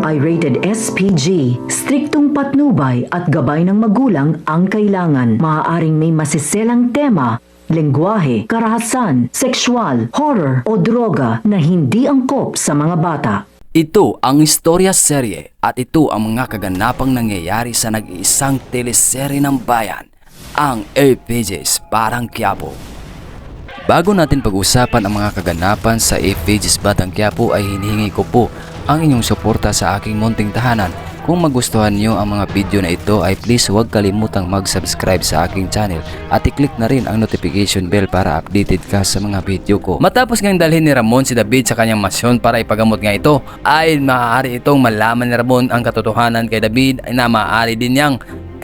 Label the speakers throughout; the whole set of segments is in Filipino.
Speaker 1: ay rated SPG. Striktong patnubay at gabay ng magulang ang kailangan. Maaaring may masiselang tema, lengguwahe, karahasan, sexual, horror o droga na hindi angkop sa mga bata.
Speaker 2: Ito ang istorya serye at ito ang mga kaganapang nangyayari sa nag-iisang teleserye ng bayan, ang FVG's Batang Quiapo. Bago natin pag-usapan ang mga kaganapan sa FVG's Batang Quiapo ay hinihingi ko po ang inyong suporta sa aking munting tahanan. Kung magustuhan nyo ang mga video na ito ay please huwag kalimutang mag-subscribe sa aking channel at i-click na rin ang notification bell para updated ka sa mga video ko. Matapos ngang dalhin ni Ramon si David sa kanyang masyon para ipagamot nga ito, ay maaari itong malaman ni Ramon ang katotohanan kay David na maaari din niyang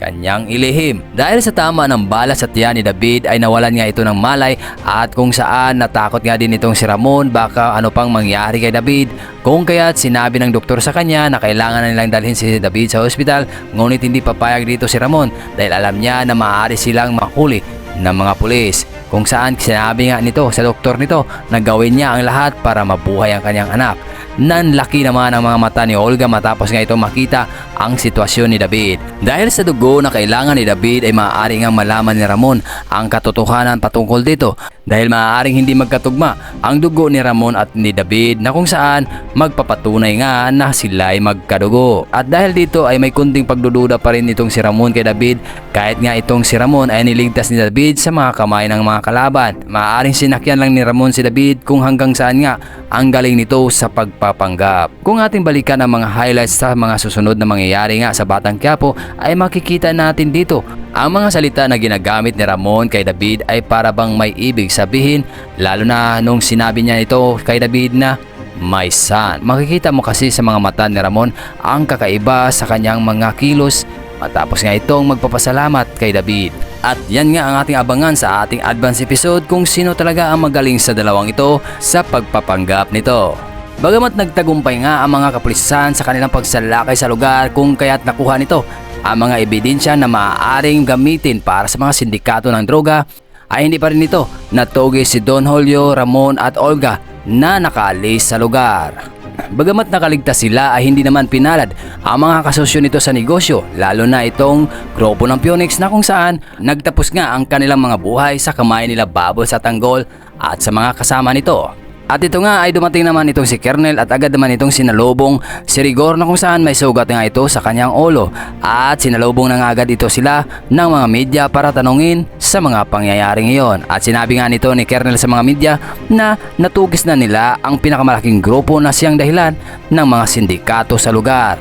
Speaker 2: kanyang ilihim. Dahil sa tama ng bala sa tiyan ni David ay nawalan nga ito ng malay at kung saan natakot nga din itong si Ramon baka ano pang mangyari kay David. Kung kaya't sinabi ng doktor sa kanya na kailangan na nilang dalhin si David sa ospital, ngunit hindi papayag dito si Ramon dahil alam niya na maaari silang mahuli ng mga pulis. Kung saan sinabi nga nito sa doktor nito na gawin niya ang lahat para mabuhay ang kanyang anak. Nanlaki naman ang mga mata ni Olga matapos nga ito makita ang sitwasyon ni David. Dahil sa dugo na kailangan ni David ay maaari nga malaman ni Ramon ang katotohanan patungkol dito. Dahil maaaring hindi magkatugma ang dugo ni Ramon at ni David na kung saan magpapatunay nga na sila ay magkadugo. At dahil dito ay may kunting pagdududa pa rin itong si Ramon kay David kahit nga itong si Ramon ay niligtas ni David sa mga kamay ng mga kalaban. Maaaring sinakyan lang ni Ramon si David kung hanggang saan nga ang galing nito sa pagpapanggap. Kung ating balikan ang mga highlights sa mga susunod na mangyayari nga sa Batang Quiapo ay makikita natin dito ang mga salita na ginagamit ni Ramon kay David ay para bang may ibig sabihin, lalo na nung sinabi niya ito kay David na my son. Makikita mo kasi sa mga mata ni Ramon ang kakaiba sa kanyang mga kilos matapos nga itong magpapasalamat kay David. At yan nga ang ating abangan sa ating advance episode kung sino talaga ang magaling sa dalawang ito sa pagpapanggap nito. Bagamat nagtagumpay nga ang mga kapulisan sa kanilang pagsalakay sa lugar kung kaya't nakuha nito ang mga ebidensya na maaaring gamitin para sa mga sindikato ng droga, ay hindi pa rin ito natugi si Don Julio, Ramon at Olga na nakaalis sa lugar. Bagamat nakaligtas sila ay hindi naman pinalad ang mga kasosyo nito sa negosyo, lalo na itong grupo ng Phoenix na kung saan nagtapos nga ang kanilang mga buhay sa kamay nila Bubbles at Tanggol at sa mga kasama nito. At ito nga ay dumating naman itong si Kernel at agad naman itong sinalubong si Rigor na kung saan may sugat nga ito sa kanyang ulo at sinalubong na nga agad ito sila ng mga media para tanungin sa mga pangyayaring iyon. At sinabi nga nito ni Kernel sa mga media na natugis na nila ang pinakamalaking grupo na siyang dahilan ng mga sindikato sa lugar.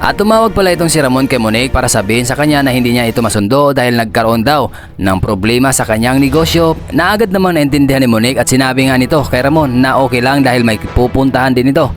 Speaker 2: At tumawag pala itong si Ramon kay Monique para sabihin sa kanya na hindi niya ito masundo dahil nagkaroon daw ng problema sa kanyang negosyo na agad naman naintindihan ni Monique at sinabi nga nito kay Ramon na okay lang dahil may pupuntahan din ito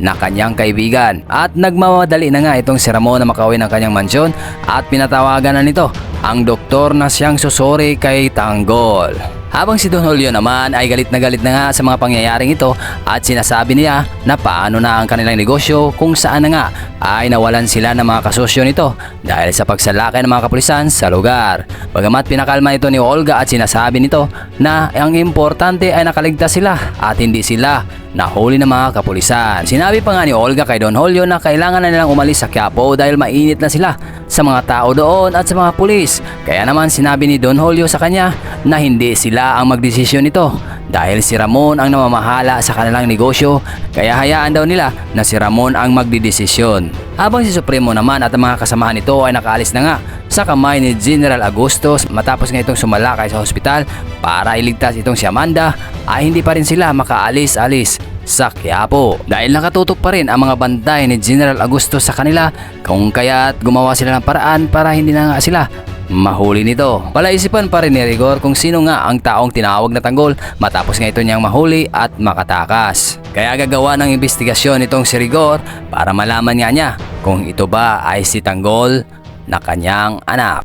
Speaker 2: na kanyang kaibigan. At nagmamadali na nga itong si Ramon na makauwi ng kanyang mansyon at pinatawagan na nito ang doktor na siyang susuri kay Tanggol. Habang si Don Julio naman ay galit na nga sa mga pangyayaring ito at sinasabi niya na paano na ang kanilang negosyo kung saan na nga ay nawalan sila ng mga kasosyo nito dahil sa pagsalakay ng mga kapulisan sa lugar. Bagamat pinakalma ito ni Olga at sinasabi nito na ang importante ay nakaligtas sila at hindi sila nahuli ng mga kapulisan. Sinabi pa nga ni Olga kay Don Julio na kailangan na nilang umalis sa Quiapo dahil mainit na sila sa mga tao doon at sa mga pulis. Kaya naman sinabi ni Don Julio sa kanya na hindi sila ang magdesisyon nito dahil si Ramon ang namamahala sa kanilang negosyo kaya hayaan daw nila na si Ramon ang magdidesisyon. Habang si Supremo naman at ang mga kasamahan nito ay nakaalis na nga sa kamay ni General Agustos matapos nga itong sumalakay sa ospital para iligtas itong si Amanda ay hindi pa rin sila makaalis-alis sa Quiapo dahil nakatutok pa rin ang mga bantay ni General Agustos sa kanila kung kaya't gumawa sila ng paraan para hindi na nga sila mahuli nito. Palaisipan pa rin ni Rigor kung sino nga ang taong tinawag na Tanggol matapos nga ito niyang mahuli at makatakas. Kaya gagawa ng investigasyon itong si Rigor para malaman nga niya kung ito ba ay si Tanggol na kanyang anak.